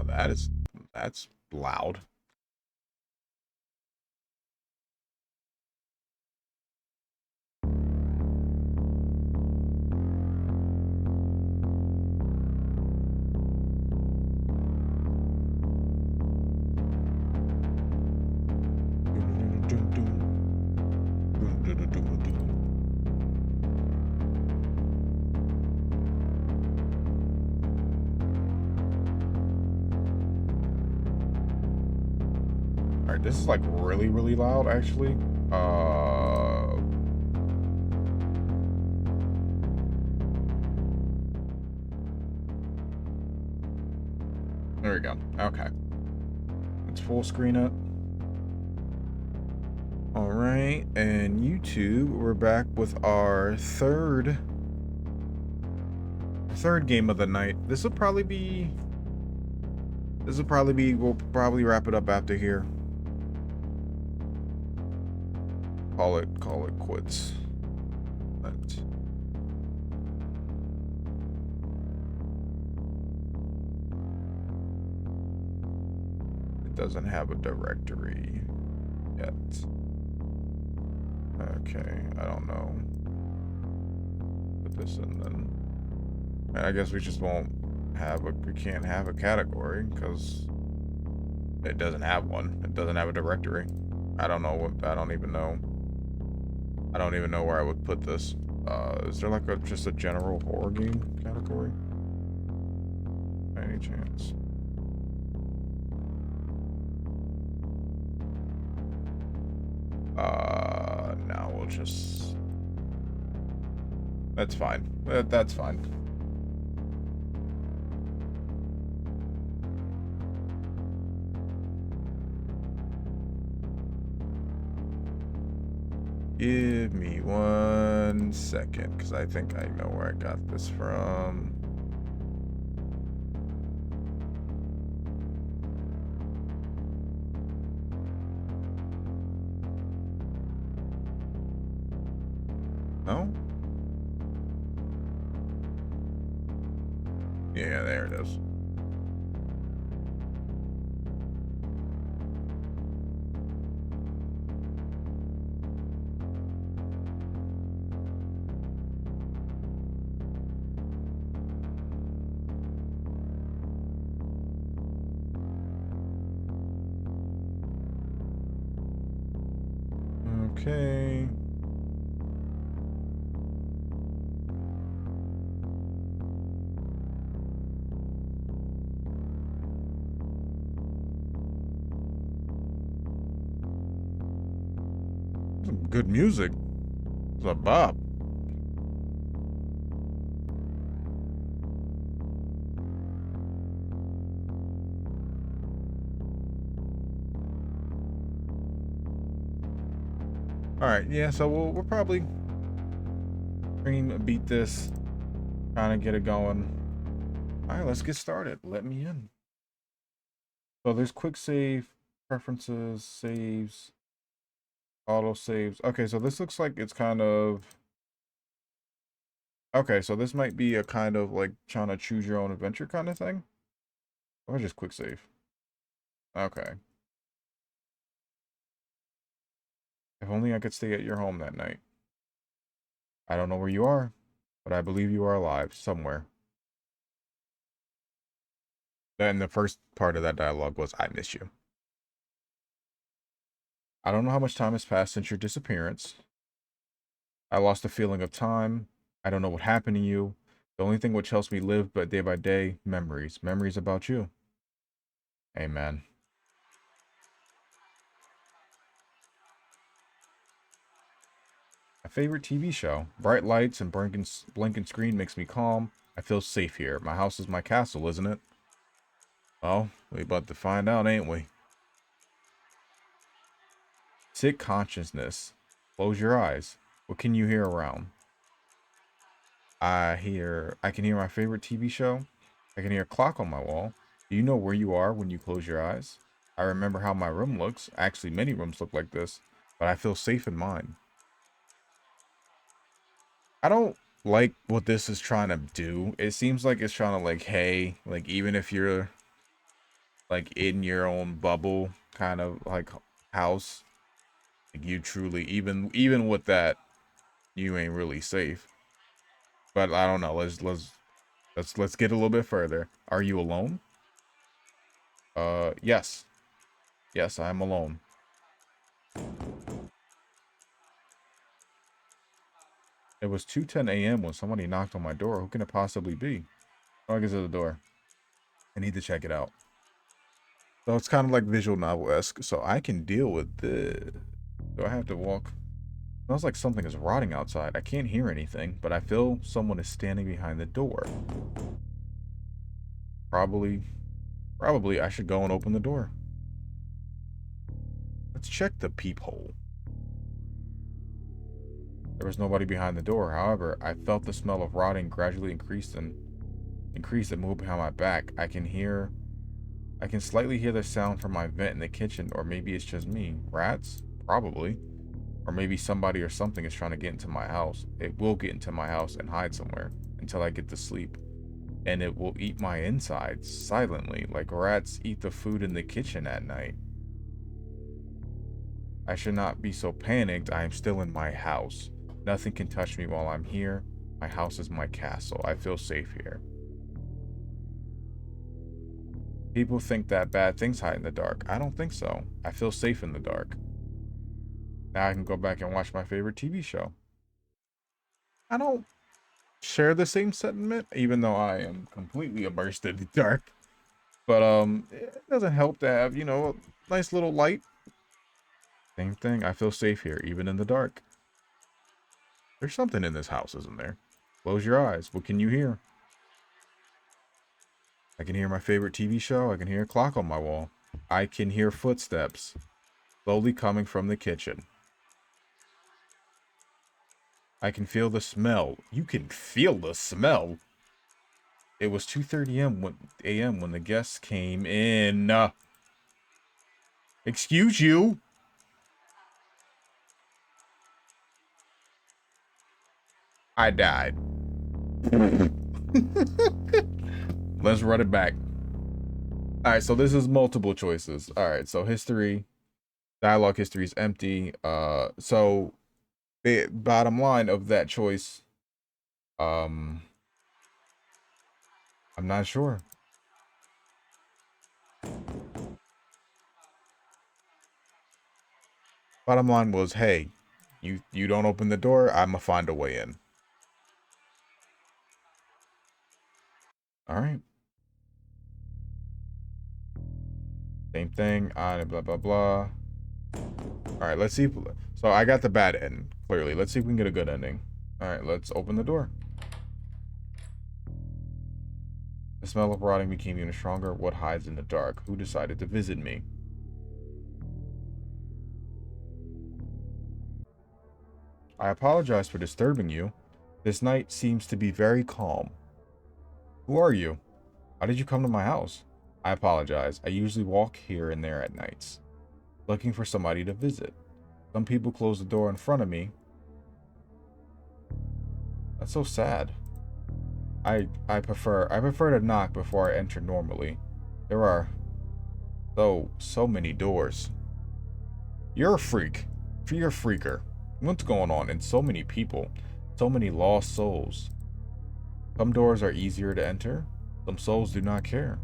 That's loud. All right, this is like really loud actually. There we go. Okay. Let's full screen it. All right, and YouTube, we're back with our third game of the night. We'll probably wrap it up after here. Call it quits. But it doesn't have a directory yet. Okay, I don't know. Put this in then. And I guess we just won't have we can't have a category because it doesn't have one. It doesn't have a directory. I don't even know. I don't even know where I would put this. Is there like just a general horror game category? By any chance? No, we'll just... That's fine. That's fine. Give me 1 second, because I think I know where I got this from. No? Yeah, there it is. Okay. Some good music. What's up, Bob? Alright, yeah, so we'll probably beat this. Trying to get it going. Alright, let's get started. Let me in. So there's quick save, preferences, saves, auto saves. Okay, so this looks like it's kind of... Okay, so this might be a kind of like trying to choose your own adventure kind of thing. Or just quick save. Okay. If only I could stay at your home that night. I don't know where you are, but I believe you are alive somewhere. Then the first part of that dialogue was, I miss you. I don't know how much time has passed since your disappearance. I lost the feeling of time. I don't know what happened to you. The only thing which helps me live but day by day, memories. Memories about you. Amen. My favorite TV show. Bright lights and blinking screen makes me calm. I feel safe here. My house is my castle, isn't it? Well, we about to find out, ain't we? Sick consciousness. Close your eyes. What can you hear around? I can hear my favorite TV show. I can hear a clock on my wall. Do you know where you are when you close your eyes? I remember how my room looks. Actually, many rooms look like this, but I feel safe in mine. I don't like what this is trying to do. It seems like it's trying to like, hey, like even if you're like in your own bubble kind of like house. Like you truly, even with that, you ain't really safe. But I don't know. Let's get a little bit further. Are you alone? Yes. Yes, I am alone. It was 2:10 a.m. when somebody knocked on my door. Who can it possibly be? Oh, I guess it's the door. I need to check it out. So it's kind of like visual novel-esque. So I can deal with this. Do I have to walk? Smells like something is rotting outside. I can't hear anything, but I feel someone is standing behind the door. Probably I should go and open the door. Let's check the peephole. There was nobody behind the door. However, I felt the smell of rotting gradually increase and move behind my back. I can slightly hear the sound from my vent in the kitchen, or maybe it's just me. Rats? Probably. Or maybe somebody or something is trying to get into my house. It will get into my house and hide somewhere until I get to sleep. And it will eat my insides silently, like rats eat the food in the kitchen at night. I should not be so panicked. I am still in my house. Nothing can touch me while I'm here. My house is my castle. I feel safe here. People think that bad things hide in the dark. I don't think so. I feel safe in the dark. Now I can go back and watch my favorite TV show. I don't share the same sentiment, even though I am completely immersed in the dark. But it doesn't help to have, you know, a nice little light. Same thing. I feel safe here, even in the dark. There's something in this house, isn't there? Close your eyes. What can you hear? I can hear my favorite TV show. I can hear a clock on my wall. I can hear footsteps slowly coming from the kitchen. I can feel the smell. You can feel the smell? It was 2:30 a.m. when the guests came in. Excuse you? I died. Let's run it back. Alright, so this is multiple choices. Alright, so history. Dialogue history is empty. So the bottom line of that choice, I'm not sure. Bottom line was, hey, you don't open the door, I'ma find a way in. Alright. Same thing, on blah blah blah. Alright, let's see. So I got the bad end, clearly. Let's see if we can get a good ending. Alright, let's open the door. The smell of rotting became even stronger. What hides in the dark? Who decided to visit me? I apologize for disturbing you. This night seems to be very calm. Who are you? How did you come to my house? I apologize. I usually walk here and there at nights, looking for somebody to visit. Some people close the door in front of me. That's so sad. I prefer to knock before I enter normally. There are so many doors. You're a freak. You're a freaker. What's going on? And so many people. So many lost souls. Some doors are easier to enter. Some souls do not care.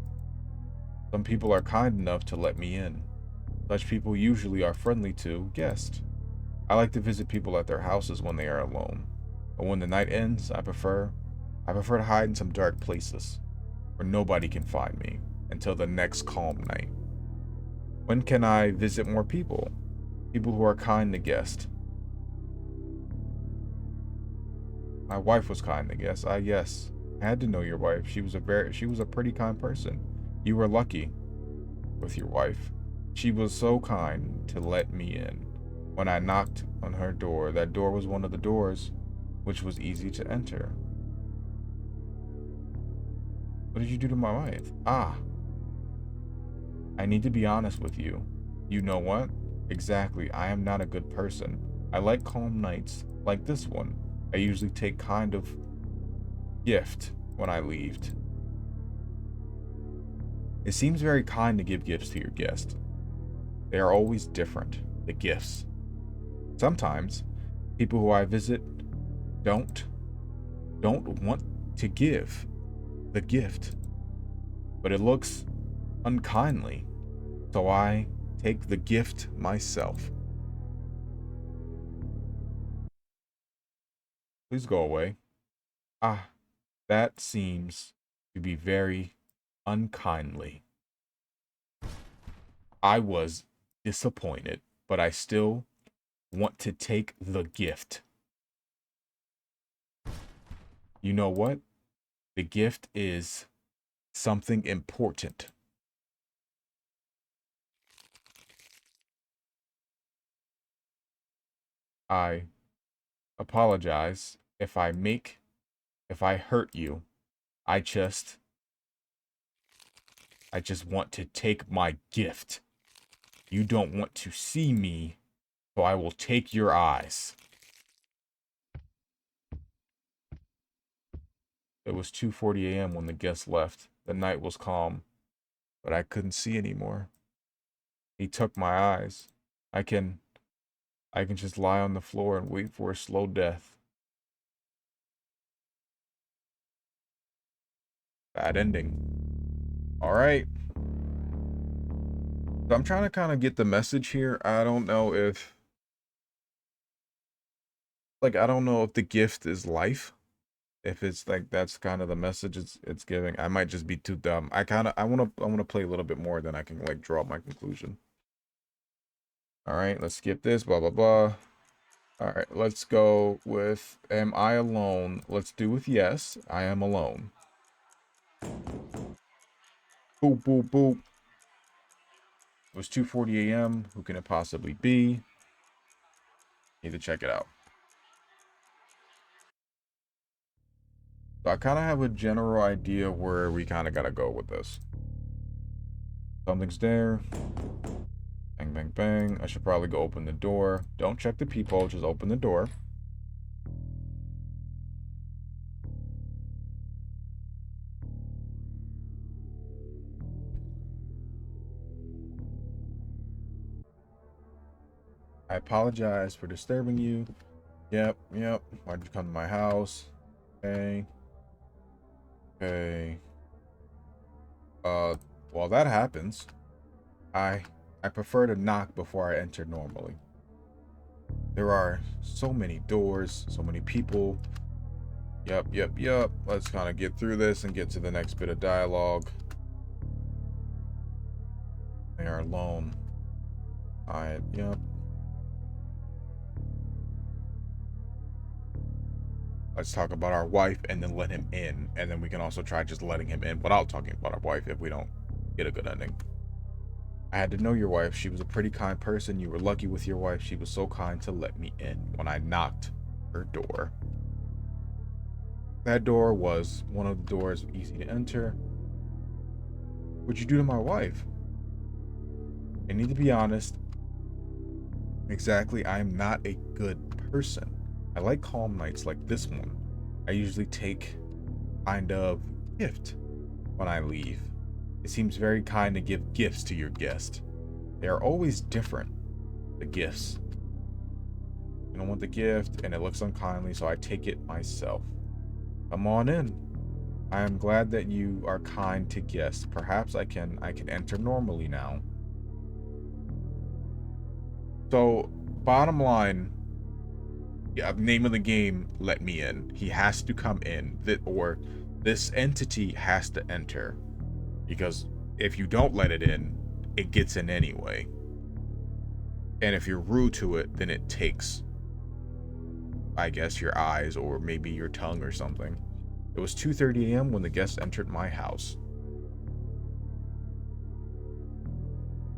Some people are kind enough to let me in. Such people usually are friendly to guests. I like to visit people at their houses when they are alone. But when the night ends, I prefer to hide in some dark places where nobody can find me until the next calm night. When can I visit more people? People who are kind to guests. My wife was kind to guests. Yes. I had to know your wife. She was a pretty kind person. You were lucky with your wife. She was so kind to let me in. When I knocked on her door, that door was one of the doors which was easy to enter. What did you do to my wife? I need to be honest with you. You know what? Exactly, I am not a good person. I like calm nights, like this one. I usually take kind of gift when I leave. It seems very kind to give gifts to your guest. They are always different, the gifts. Sometimes, people who I visit don't want to give the gift, but it looks unkindly, so I take the gift myself. Please go away. Ah, that seems to be very unkindly. I was disappointed, but I still want to take the gift. You know what? The gift is something important. I apologize if I hurt you. I just want to take my gift. You don't want to see me, so I will take your eyes. It was 2:40 a.m. when the guest left. The night was calm, but I couldn't see anymore. He took my eyes. I can just lie on the floor and wait for a slow death. Bad ending. All right. So I'm trying to kind of get the message here. I don't know if I don't know if the gift is life. If it's like that's kind of the message it's giving. I might just be too dumb. I want to play a little bit more than I can like draw my conclusion. All right, let's skip this blah blah blah. All right, let's go with am I alone? Let's do with yes, I am alone. Boop boop boop. It was 2:40 a.m. Who can it possibly be? Need to check it out. So I kind of have a general idea where we kind of got to go with this. Something's there. Bang, bang, bang. I should probably go open the door. Don't check the peephole, just open the door. I apologize for disturbing you. Yep. Why'd you come to my house? Okay. While that happens, I prefer to knock before I enter normally. There are so many doors, so many people. Yep. Let's kind of get through this and get to the next bit of dialogue. They are alone. Yep. Let's talk about our wife and then let him in. And then we can also try just letting him in without talking about our wife if we don't get a good ending. I had to know your wife. She was a pretty kind person. You were lucky with your wife. She was so kind to let me in when I knocked her door. That door was one of the doors easy to enter. What'd you do to my wife? I need to be honest. Exactly, I am not a good person. I like calm nights like this one. I usually take kind of gift when I leave. It seems very kind to give gifts to your guest. They are always different, the gifts. You don't want the gift and it looks unkindly, so I take it myself. Come on in. I am glad that you are kind to guests. Perhaps I can enter normally now. So, bottom line, yeah, name of the game, let me in. He has to come in, or this entity has to enter. Because if you don't let it in, it gets in anyway. And if you're rude to it, then it takes, I guess, your eyes or maybe your tongue or something. It was 2:30 a.m. when the guest entered my house.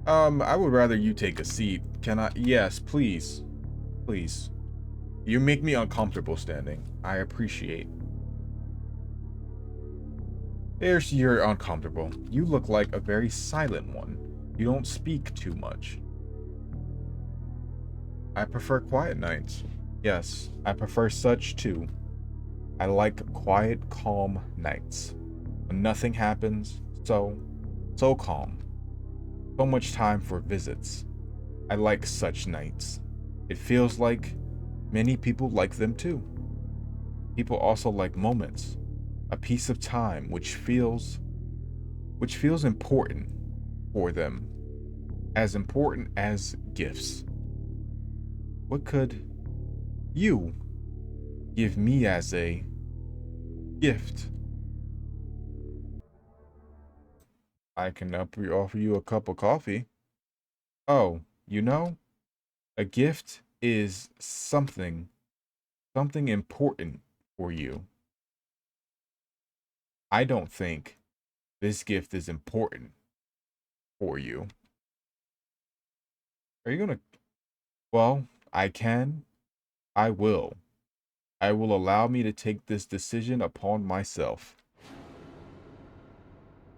I would rather you take a seat. Can I? Yes, please. Please. You make me uncomfortable standing. I appreciate. There's you're uncomfortable. You look like a very silent one. You don't speak too much. I prefer quiet nights. Yes, I prefer such too. I like quiet, calm nights. When nothing happens, so So calm. So much time for visits. I like such nights. It feels like many people like them too. People also like moments, a piece of time which feels important for them, as important as gifts. What could you give me as a gift? I can offer you a cup of coffee. Oh, a gift is something important for you. I don't think this gift is important for you. Are you gonna? Well, I can. I will. I will allow me to take this decision upon myself.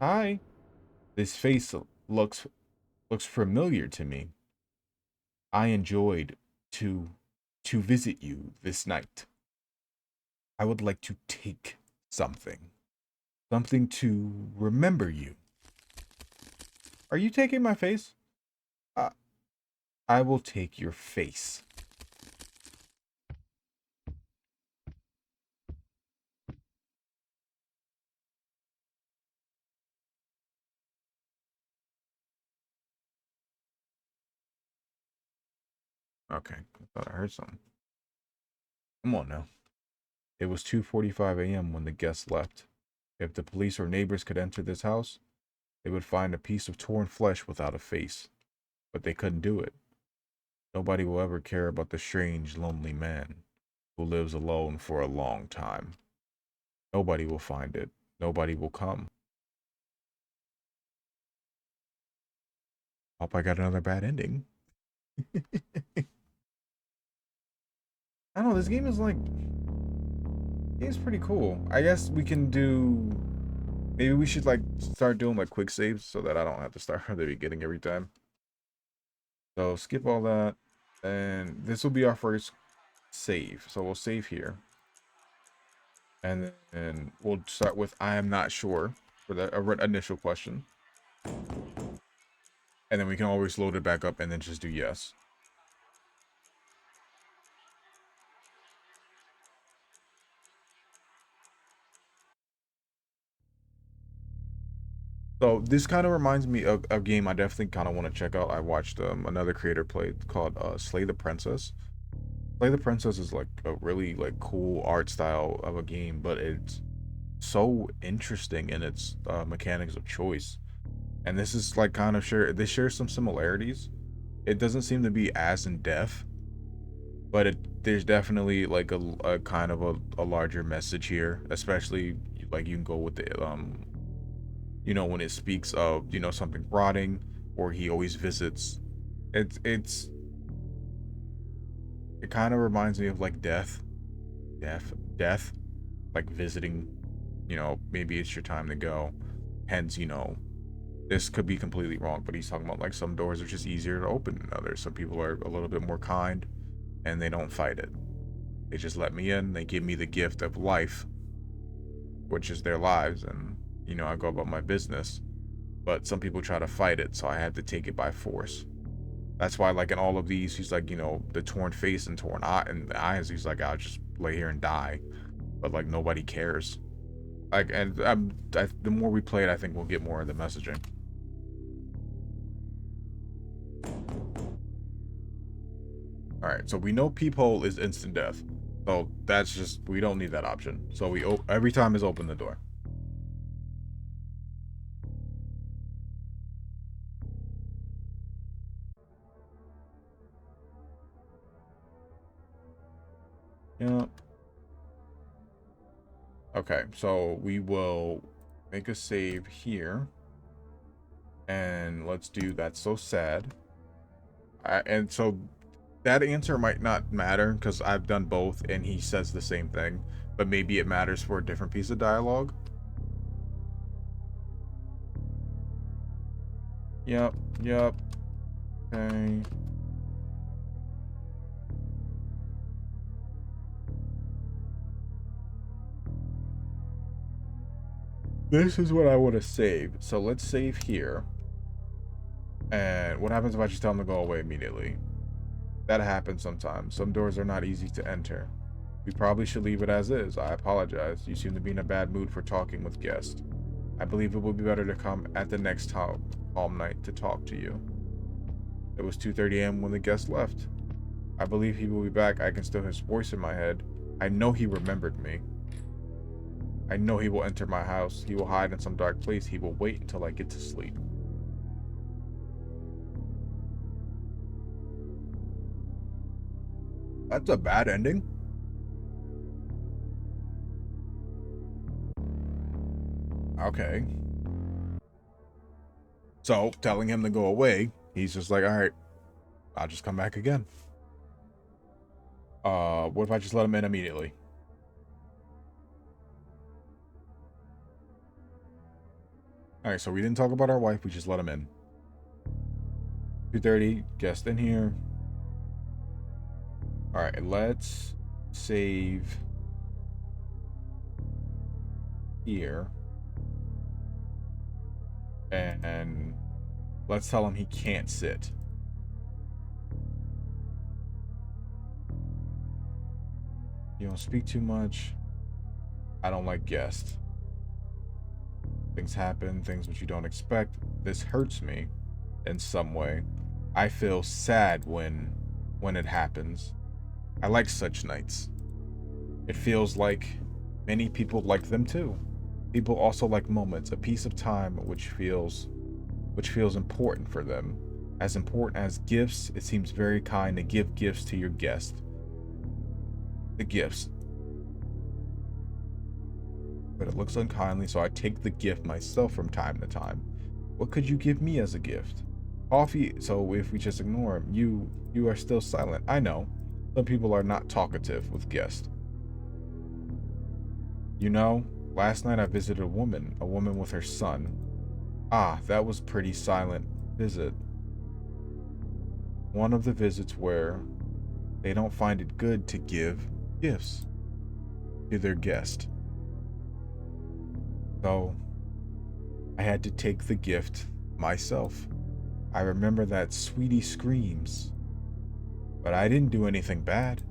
Hi. This face looks familiar to me. I enjoyed to to visit you this night. I would like to take something. Something to remember you. Are you taking my face? Uh, I will take your face. Okay, I thought I heard something. Come on now. It was 2:45 a.m. when the guests left. If the police or neighbors could enter this house, they would find a piece of torn flesh without a face. But they couldn't do it. Nobody will ever care about the strange, lonely man who lives alone for a long time. Nobody will find it. Nobody will come. Hope I got another bad ending. I don't know, this game is like, it's pretty cool. I guess we can do, maybe we should like start doing like quick saves so that I don't have to start from the beginning every time. So skip all that. And this will be our first save. So we'll save here. And then we'll start with I am not sure for the initial question. And then we can always load it back up and then just do yes. So this kind of reminds me of a game I definitely kind of want to check out. I watched another creator play called Slay the Princess. Slay the Princess is like a really like cool art style of a game, but it's so interesting in its mechanics of choice. And this is like kind of they share some similarities. It doesn't seem to be as in depth, but there's definitely like a kind of a larger message here, especially like you can go with the when it speaks of something rotting, or he always visits. It kind of reminds me of like death, like visiting. Maybe it's your time to go. Hence, this could be completely wrong, but he's talking about like some doors are just easier to open than others. Some people are a little bit more kind, and they don't fight it. They just let me in. They give me the gift of life, which is their lives, and I go about my business. But some people try to fight it, so I had to take it by force. That's why, like in all of these, he's like, the torn face and torn eye and the eyes. He's like, I'll just lay here and die, but like nobody cares. Like, and the more we play it, I think we'll get more of the messaging. All right, so we know peephole is instant death, so that's just we don't need that option. So every time is open the door. Yeah. Okay, so we will make a save here, and let's do That's So Sad. And so that answer might not matter because I've done both, and he says the same thing, but maybe it matters for a different piece of dialogue. Yep, yep. Okay. This is what I want to save. So let's save here. And what happens if I just tell them to go away immediately? That happens sometimes. Some doors are not easy to enter. We probably should leave it as is. I apologize. You seem to be in a bad mood for talking with guests. I believe it will be better to come at the next calm night to talk to you. It was 2:30 a.m. when the guest left. I believe he will be back. I can still hear his voice in my head. I know he remembered me. I know he will enter my house. He will hide in some dark place. He will wait until I get to sleep. That's a bad ending. Okay. So, telling him to go away, he's just like, all right, I'll just come back again. What if I just let him in immediately? All right, so we didn't talk about our wife. We just let him in. 2:30, guest in here. All right, let's save here. And let's tell him he can't sit. You don't speak too much. I don't like guests. Things happen, things which you don't expect. This hurts me in some way. I feel sad when it happens. I like such nights. It feels like many people like them too. People also like moments, a piece of time which feels important for them. As important as gifts, it seems very kind to give gifts to your guest. The gifts. But it looks unkindly, so I take the gift myself from time to time. What could you give me as a gift? Coffee. So if we just ignore him, you are still silent. I know. Some people are not talkative with guests. You know, last night I visited a woman with her son. Ah, that was pretty silent visit. One of the visits where they don't find it good to give gifts to their guest. So I had to take the gift myself. I remember that sweetie screams, but I didn't do anything bad.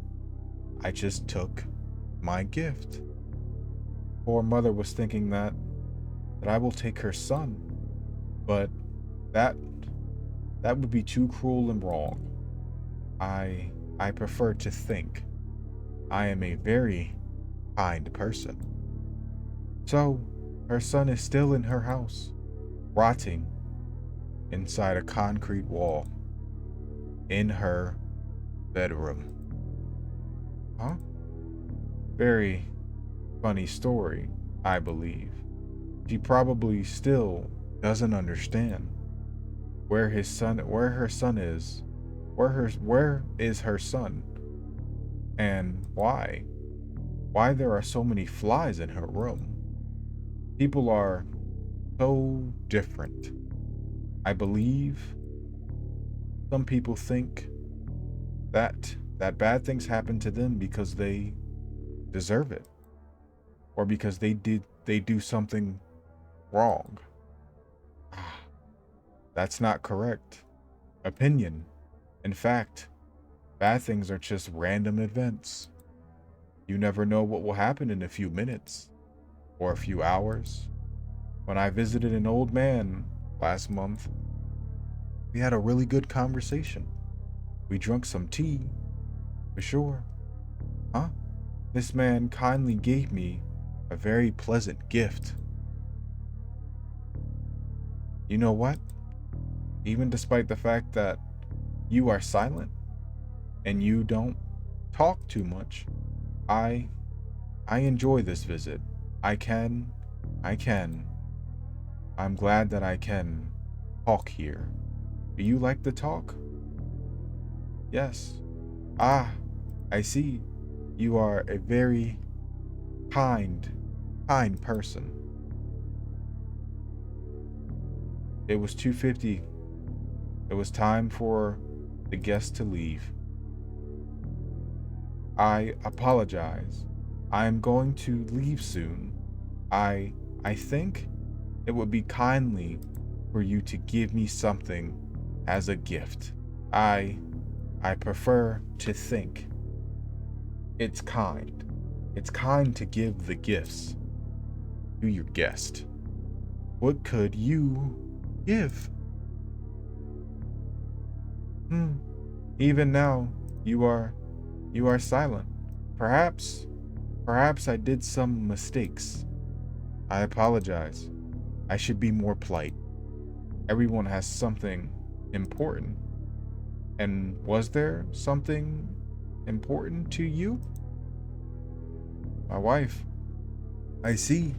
I just took my gift. Poor mother was thinking that I will take her son, but that would be too cruel and wrong. I prefer to think I am a very kind person. So her son is still in her house, rotting inside a concrete wall in her bedroom. Huh? Very funny story, I believe. She probably still doesn't understand where her son is. Where is her son? And why? Why there are so many flies in her room? People are so different. I believe some people think that bad things happen to them because they deserve it, or because they do something wrong. That's not correct. Opinion. In fact, bad things are just random events. You never know what will happen in a few minutes or a few hours. When I visited an old man last month, we had a really good conversation. We drank some tea, for sure. Huh? This man kindly gave me a very pleasant gift. You know what? Even despite the fact that you are silent and you don't talk too much, I enjoy this visit. I can. I'm glad that I can talk here. Do you like to talk? Yes. Ah, I see. You are a very kind person. It was 2:50. It was time for the guest to leave. I apologize. I am going to leave soon. I I think it would be kindly for you to give me something as a gift. I I prefer to think it's kind. It's kind to give the gifts to your guest. What could you give? Hmm. Even now, you are you are silent. Perhaps I did some mistakes. I apologize. I should be more polite. Everyone has something important. And was there something important to you? My wife. I see.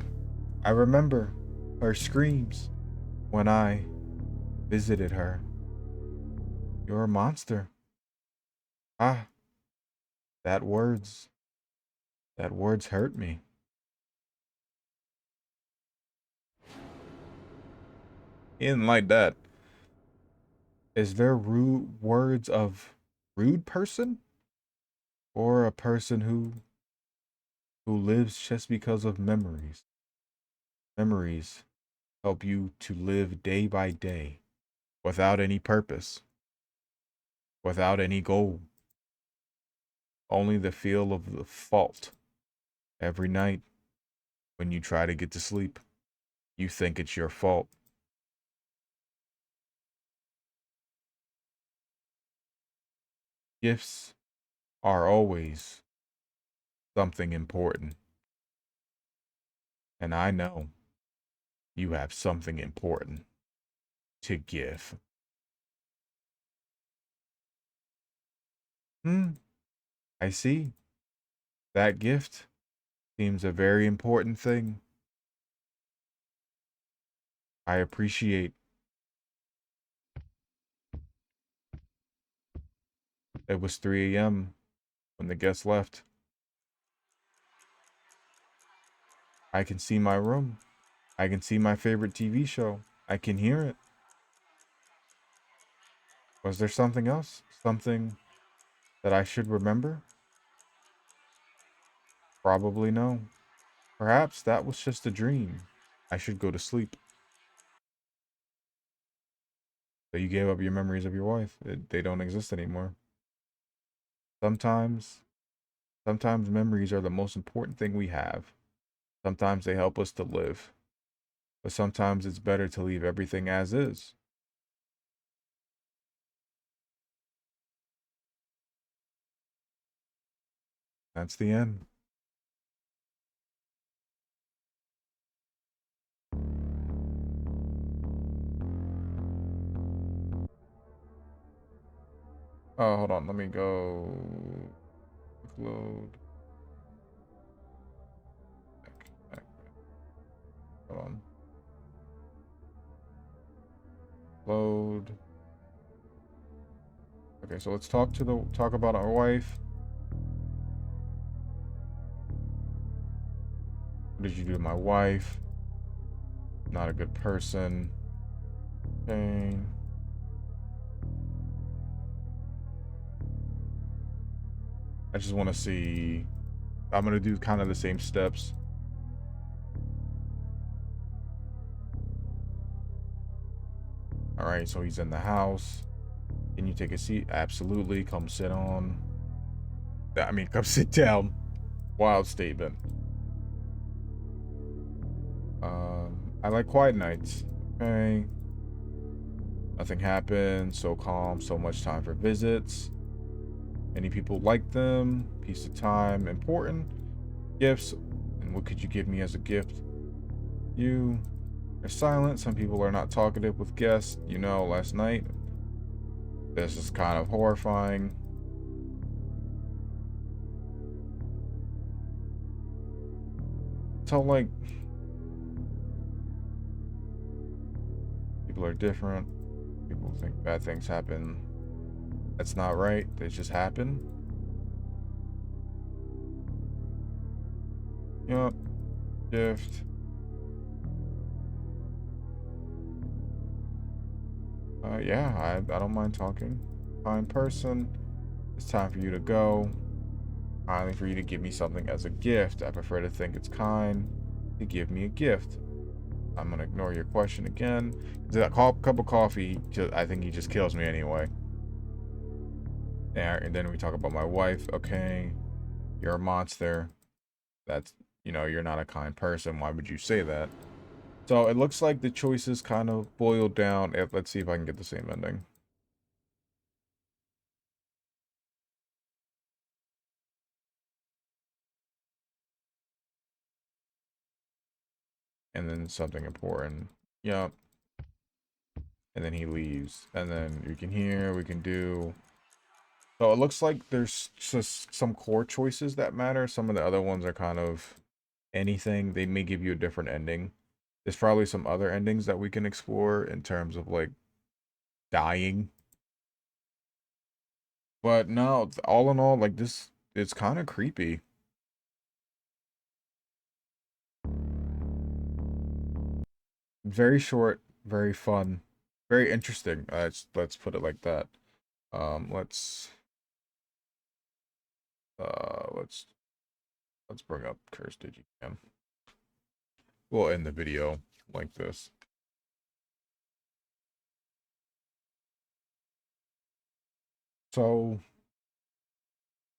I remember her screams when I visited her. You're a monster. Ah, that words. That words hurt me. He didn't like that. Is there rude words of rude person? Or a person who lives just because of memories? Memories help you to live day by day without any purpose, without any goal, only the feel of the fault. Every night when you try to get to sleep, you think it's your fault. Gifts are always something important, and I know you have something important to give. Hmm, I see. That gift seems a very important thing. I appreciate it was 3 a.m. when the guests left. I can see my room. I can see my favorite TV show. I can hear it. Was there something else? Something that I should remember? Probably no. Perhaps that was just a dream. I should go to sleep. So you gave up your memories of your wife. They don't exist anymore. Sometimes, sometimes memories are the most important thing we have. Sometimes they help us to live. But sometimes it's better to leave everything as is. That's the end. Oh, hold on. Let me go. Load. Back. Hold on. Load. Okay, so let's talk about our wife. What did you do to my wife? Not a good person. Pain. I just want to see. I'm gonna do kind of the same steps. All right, so he's in the house. Can you take a seat? Absolutely. Come sit on. I mean, come sit down. Wild statement. I like quiet nights. Okay. Nothing happens. So calm. So much time for visits. Many people like them. Peace of time. Important. Gifts. And what could you give me as a gift? You are silent. Some people are not talkative with guests. You know, last night. This is kind of horrifying. So, like, people are different. People think bad things happen. That's not right. They just happen. Yup. Gift. Yeah, I don't mind talking. Fine person. It's time for you to go. Kindly for you to give me something as a gift. I prefer to think it's kind to give me a gift. I'm gonna ignore your question again. That cup of coffee, I think he just kills me anyway. And then we talk about my wife. Okay, you're a monster. That's, you're not a kind person. Why would you say that? So it looks like the choices kind of boiled down. Let's see if I can get the same ending. And then something important. Yep. And then he leaves. And then we can do. So it looks like there's just some core choices that matter. Some of the other ones are kind of anything. They may give you a different ending. There's probably some other endings that we can explore in terms of like dying. But no, all in all, like this, it's kind of creepy. Very short, very fun, very interesting. Let's put it like that. Let's uh let's let's bring up Curse Digicam. We'll end the video like this. So,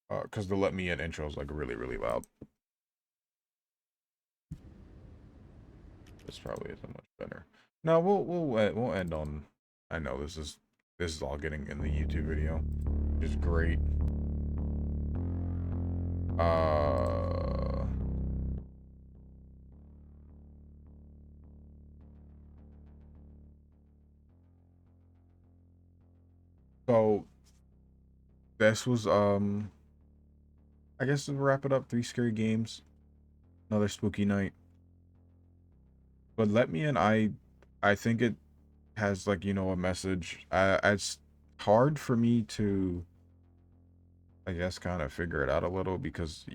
because the let me in intro is like really, really loud. This probably isn't much better. No, we'll end on. I know this is all getting in the YouTube video, which is great. Uh, so this was I guess to wrap it up, 3 scary games, another spooky night. But let me in. I think it has like a message. It's hard for me to, I guess, kind of figure it out a little because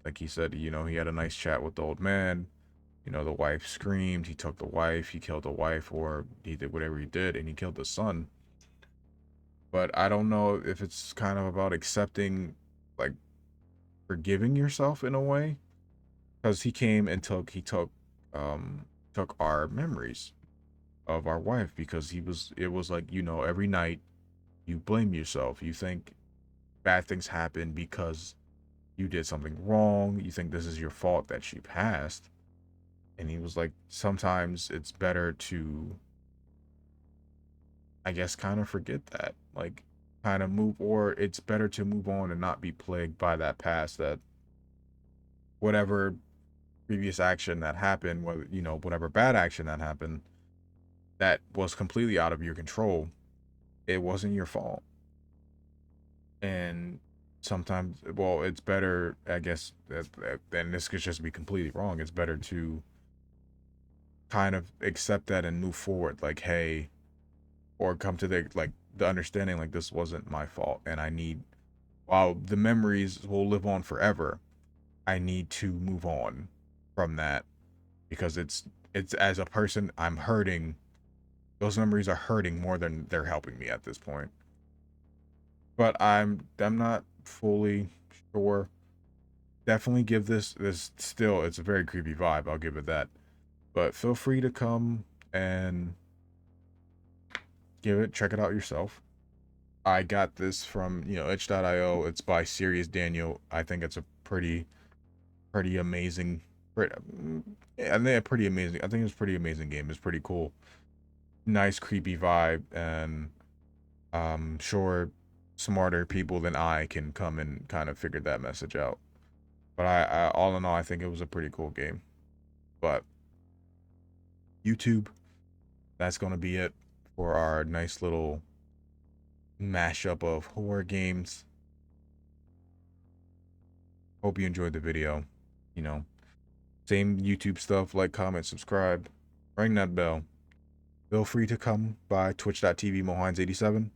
like he said, he had a nice chat with the old man. The wife screamed. He took the wife. He killed the wife, or he did whatever he did, and he killed the son. But I don't know if it's kind of about accepting, like, forgiving yourself in a way, because he came and took our memories of our wife because it was like every night you blame yourself. You think bad things happen because you did something wrong. You think this is your fault that she passed. And he was like, sometimes it's better to, I guess, kind of forget that. Like, kind of move, or it's better to move on and not be plagued by that past, that whatever previous action that happened, whatever bad action that happened, that was completely out of your control. It wasn't your fault. And sometimes, well, it's better, I guess, and this could just be completely wrong. It's better to kind of accept that and move forward. Like, hey, or come to the understanding, like, this wasn't my fault, and I need, while the memories will live on forever, I need to move on from that because it's as a person, I'm hurting. Those memories are hurting more than they're helping me at this point. But I'm not fully sure. Definitely give this still, it's a very creepy vibe, I'll give it that. But feel free to come and check it out yourself. I got this from, itch.io. It's by Serious Daniel. I think it's a pretty amazing, I think a pretty amazing. I think it's a pretty amazing game. It's pretty cool. Nice creepy vibe, and I'm sure smarter people than I can come and kind of figure that message out. But I all in all, I think it was a pretty cool game. But YouTube, that's gonna be it for our nice little mashup of horror games. Hope you enjoyed the video. You know, same YouTube stuff, like, comment, subscribe, ring that bell. Feel free to come by twitch.tv mohines87.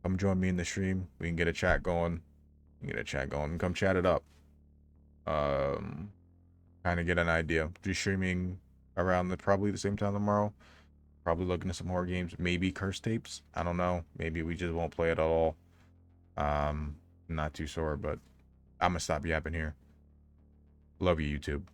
Come join me in the stream. We can get a chat going. And come chat it up. Kind of get an idea. Be streaming around probably the same time tomorrow. Probably looking at some horror games. Maybe curse tapes. I don't know. Maybe we just won't play it at all. Not too sure, but I'm gonna stop yapping here. Love you, YouTube.